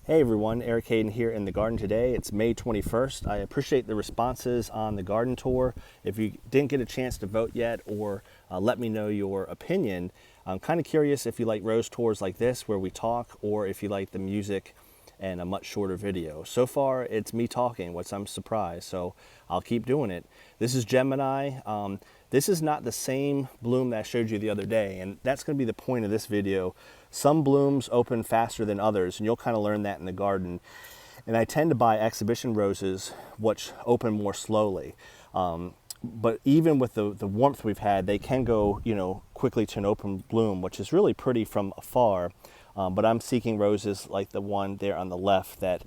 Hey everyone, Eric Hayden here in the garden today. It's May 21st. I appreciate the responses on the garden tour. If you didn't get a chance to vote yet or let me know your opinion, I'm kind of curious if you like rose tours like this where we talk, or if you like the music and a much shorter video. So far it's me talking, which I'm surprised, so I'll keep doing it. This is Gemini. This is not the same bloom that I showed you the other day, and that's going to be the point of this video. Some blooms open faster than others, and you'll kind of learn that in the garden. And I tend to buy exhibition roses, which open more slowly. But even with the warmth we've had, they can go, quickly to an open bloom, which is really pretty from afar. But I'm seeking roses like the one there on the left that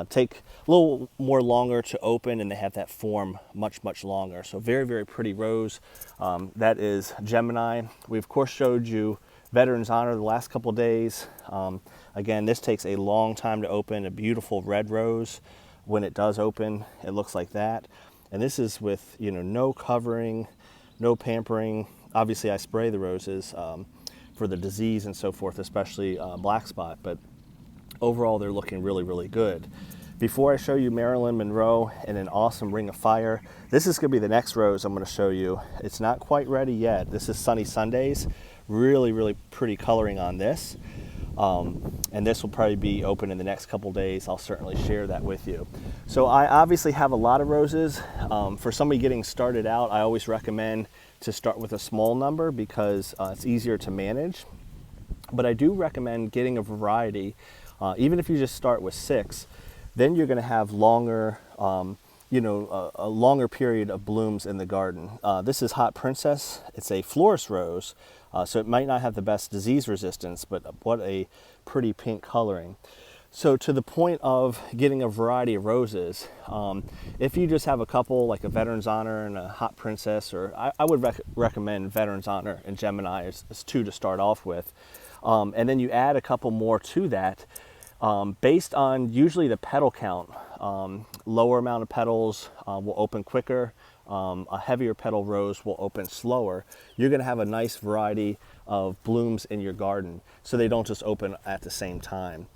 take a little more longer to open, and they have that form much longer. So very, very pretty rose. That is Gemini. We of course showed you Veterans Honor the last couple days. Again, this takes a long time to open. A beautiful red rose. When it does open, it looks like that. And this is with no covering, no pampering. Obviously I spray the roses for the disease and so forth, especially black spot, but overall they're looking really, really good. Before I show you Marilyn Monroe and an awesome Ring of Fire, this is going to be the next rose I'm going to show you. It's not quite ready yet. This is Sunny Sundays. Really, really pretty coloring on this. And this will probably be open in the next couple days. I'll certainly share that with you. So I obviously have a lot of roses. For somebody getting started out, I always recommend to start with a small number because it's easier to manage. But I do recommend getting a variety. Even if you just start with 6, then you're going to have longer, a longer period of blooms in the garden. This is Hot Princess. It's a florist rose, so it might not have the best disease resistance, but what a pretty pink coloring. So to the point of getting a variety of roses, if you just have a couple, like a Veterans Honor and a Hot Princess, or I would recommend Veterans Honor and Gemini as 2 to start off with. And then you add a couple more to that, based on usually the petal count. Lower amount of petals will open quicker. A heavier petal rose will open slower. You're going to have a nice variety of blooms in your garden, so they don't just open at the same time.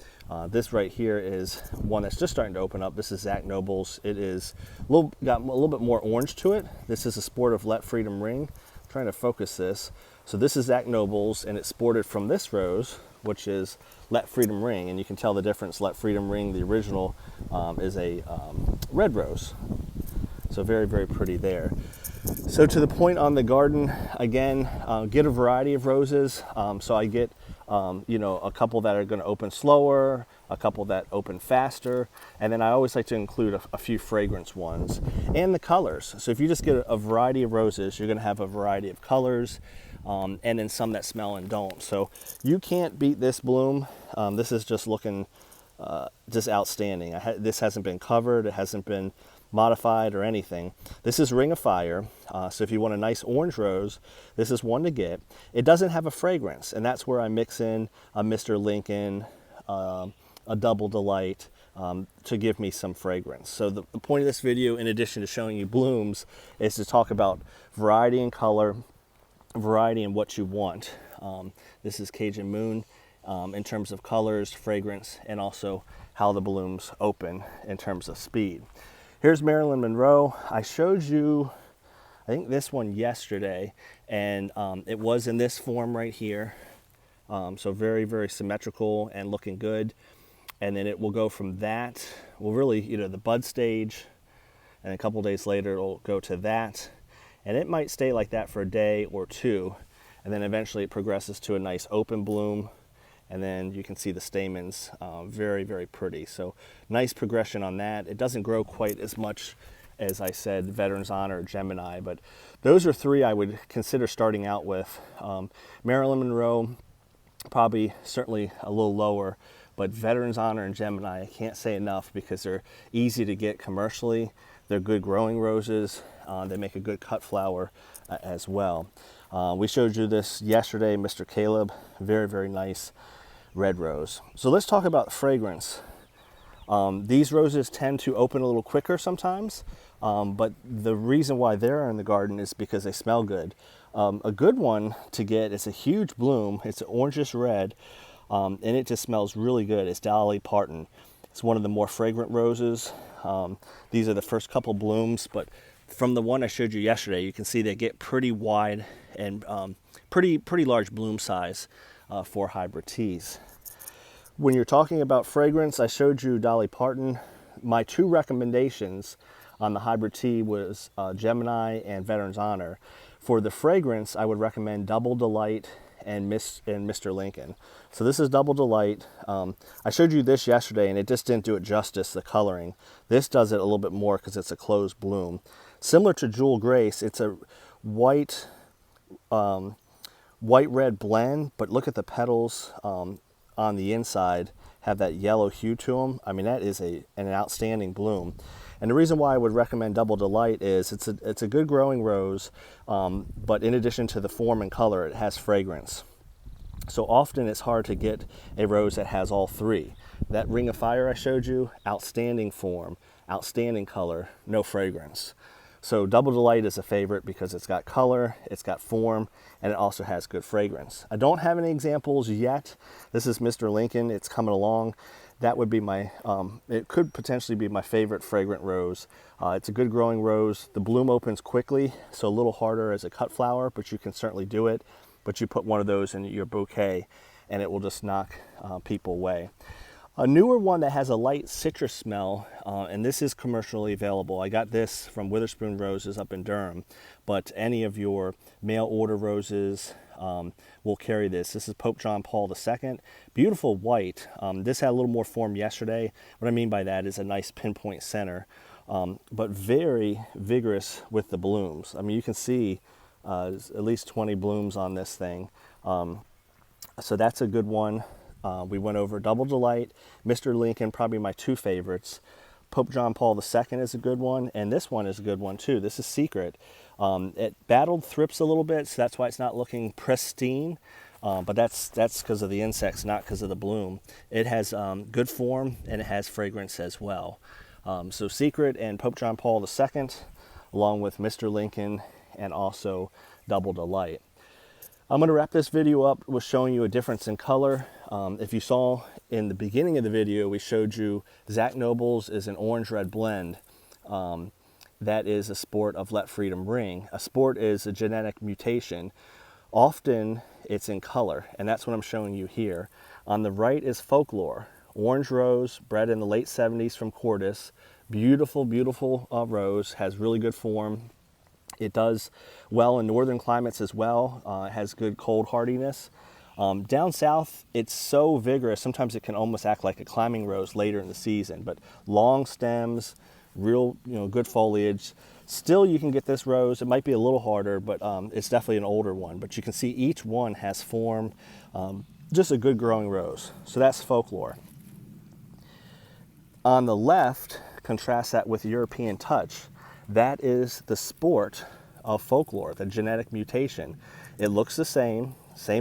This right here is one that's just starting to open up. This is Zach Noble's. It is got a little bit more orange to it. This is a sport of Let Freedom Ring. I'm trying to focus this. So this is Zach Noble's, and it sported from this rose, which is Let Freedom Ring, and you can tell the difference. Let Freedom Ring, the original, is a red rose. So very, very pretty there. So to the point on the garden, again, get a variety of roses. So I get, a couple that are going to open slower, a couple that open faster, and then I always like to include a few fragrance ones, and the colors. So if you just get a variety of roses, you're going to have a variety of colors, and then some that smell and don't. So you can't beat this bloom. This is just looking just outstanding. This hasn't been covered. It hasn't been modified or anything. This is Ring of Fire. So if you want a nice orange rose, this is one to get. It doesn't have a fragrance, and that's where I mix in a Mr. Lincoln, a Double Delight, to give me some fragrance. So the point of this video, in addition to showing you blooms, is to talk about variety in color, variety in what you want. This is Cajun Moon, in terms of colors, fragrance, and also how the blooms open in terms of speed. Here's Marilyn Monroe. I showed you, I think, this one yesterday, and it was in this form right here. So very, very symmetrical and looking good. And then it will go from that, well, really, the bud stage, and a couple days later it'll go to that. And it might stay like that for a day or 2, and then eventually it progresses to a nice open bloom. And then you can see the stamens, very, very pretty. So nice progression on that. It doesn't grow quite as much as I said, Veterans Honor or Gemini, but those are 3 I would consider starting out with. Marilyn Monroe, probably certainly a little lower, but Veterans Honor and Gemini, I can't say enough because they're easy to get commercially. They're good growing roses. They make a good cut flower as well. We showed you this yesterday, Mr. Caleb, very, very nice red rose. So let's talk about fragrance. These roses tend to open a little quicker sometimes, but the reason why they're in the garden is because they smell good. A good one to get is a huge bloom. It's an orangish red. and it just smells really good. It's Dolly Parton. It's one of the more fragrant roses. These are the first couple blooms, but from the one I showed you yesterday, you can see they get pretty wide and pretty large bloom size for hybrid teas. When you're talking about fragrance, I showed you Dolly Parton. My two recommendations on the hybrid tea was Gemini and Veteran's Honor. For the fragrance, I would recommend Double Delight and Mr. Lincoln. So this is Double Delight. I showed you this yesterday and it just didn't do it justice, the coloring. This does it a little bit more because it's a closed bloom. Similar to Jewel Grace, it's a white red blend, but look at the petals on the inside have that yellow hue to them. I mean, that is an outstanding bloom. And the reason why I would recommend Double Delight is it's a good growing rose, but in addition to the form and color, it has fragrance. So often it's hard to get a rose that has all three. That Ring of Fire I showed you, outstanding form, outstanding color, no fragrance. So Double Delight is a favorite because it's got color, it's got form, and it also has good fragrance. I don't have any examples yet. This is Mr. Lincoln, it's coming along. That would be my, it could potentially be my favorite fragrant rose. It's a good growing rose. The bloom opens quickly, so a little harder as a cut flower, but you can certainly do it. But you put one of those in your bouquet and it will just knock people away. A newer one that has a light citrus smell, and this is commercially available. I got this from Witherspoon Roses up in Durham, but any of your mail order roses will carry this. This is Pope John Paul II. Beautiful white. This had a little more form yesterday. What I mean by that is a nice pinpoint center, but very vigorous with the blooms. I mean, you can see at least 20 blooms on this thing. So that's a good one. We went over Double Delight, Mr. Lincoln, probably my two favorites. Pope John Paul II is a good one, and this one is a good one too. This is Secret. It battled thrips a little bit, so that's why it's not looking pristine, but that's because of the insects, not because of the bloom. It has good form, and it has fragrance as well. So Secret and Pope John Paul II, along with Mr. Lincoln, and also Double Delight. I'm going to wrap this video up with showing you a difference in color. If you saw in the beginning of the video, we showed you Zach Noble's is an orange-red blend. That is a sport of Let Freedom Ring. A sport is a genetic mutation. Often it's in color, and that's what I'm showing you here. On the right is Folklore. Orange rose, bred in the late 70s from Cordis. Beautiful, beautiful rose, has really good form. It does well in northern climates as well. It has good cold hardiness. Down south, it's so vigorous, sometimes it can almost act like a climbing rose later in the season, but long stems, real good foliage. Still, you can get this rose. It might be a little harder, but it's definitely an older one. But you can see each one has form, just a good growing rose. So that's Folklore. On the left, contrast that with European Touch. That is the sport of Folklore, the genetic mutation. It looks the same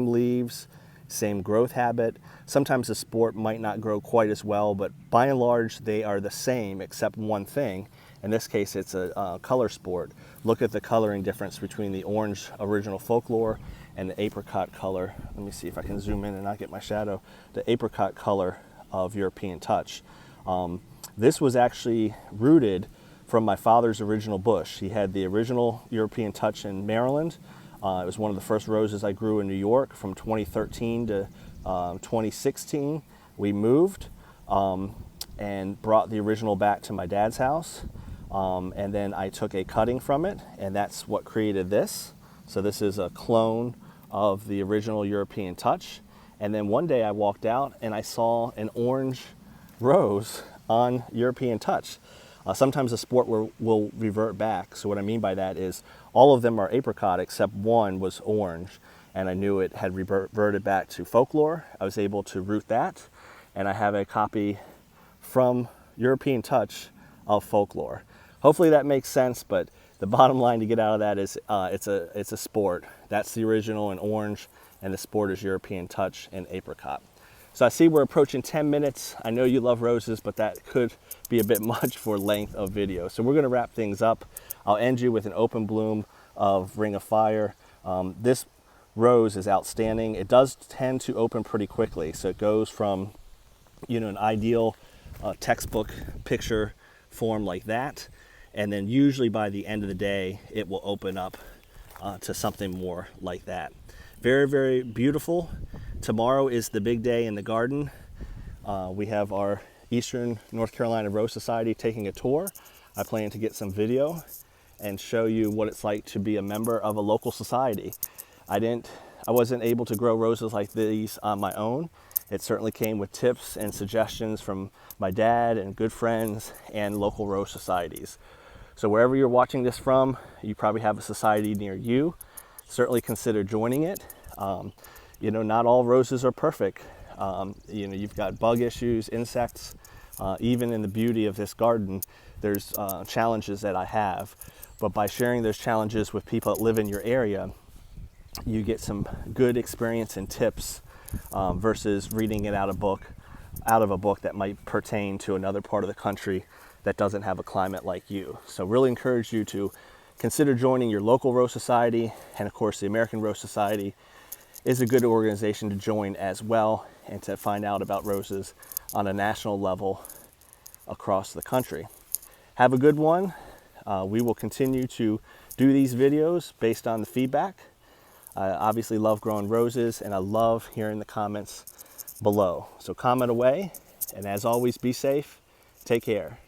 leaves, same growth habit. Sometimes the sport might not grow quite as well, but by and large, they are the same except one thing. In this case, it's a color sport. Look at the coloring difference between the orange original Folklore and the apricot color. Let me see if I can zoom in and not get my shadow. The apricot color of European Touch. This was actually rooted from my father's original bush. He had the original European Touch in Maryland. It was one of the first roses I grew in New York from 2013 to 2016. We moved and brought the original back to my dad's house. And then I took a cutting from it, and that's what created this. So this is a clone of the original European Touch. And then one day I walked out and I saw an orange rose on European Touch. Sometimes the sport will revert back. So what I mean by that is all of them are apricot except one was orange, and I knew it had reverted back to Folklore. I was able to root that, and I have a copy from European Touch of Folklore. Hopefully that makes sense, but the bottom line to get out of that is it's a sport. That's the original in orange, and the sport is European Touch and apricot. So I see we're approaching 10 minutes. I know you love roses, but that could be a bit much for length of video. So we're gonna wrap things up. I'll end you with an open bloom of Ring of Fire. This rose is outstanding. It does tend to open pretty quickly. So it goes from, an ideal textbook picture form like that. And then usually by the end of the day, it will open up to something more like that. Very, very beautiful. Tomorrow is the big day in the garden. We have our Eastern North Carolina Rose Society taking a tour. I plan to get some video and show you what it's like to be a member of a local society. I wasn't able to grow roses like these on my own. It certainly came with tips and suggestions from my dad and good friends and local rose societies. So wherever you're watching this from, you probably have a society near you. Certainly consider joining it. Not all roses are perfect. You've got bug issues, insects. Even in the beauty of this garden, there's challenges that I have. But by sharing those challenges with people that live in your area, you get some good experience and tips versus reading it out of a book that might pertain to another part of the country that doesn't have a climate like you. So really encourage you to consider joining your local Rose Society, and of course the American Rose Society is a good organization to join as well, and to find out about roses on a national level across the country. Have a good one. We will continue to do these videos based on the feedback. I obviously love growing roses, and I love hearing the comments below. So comment away, and as always, be safe. Take care.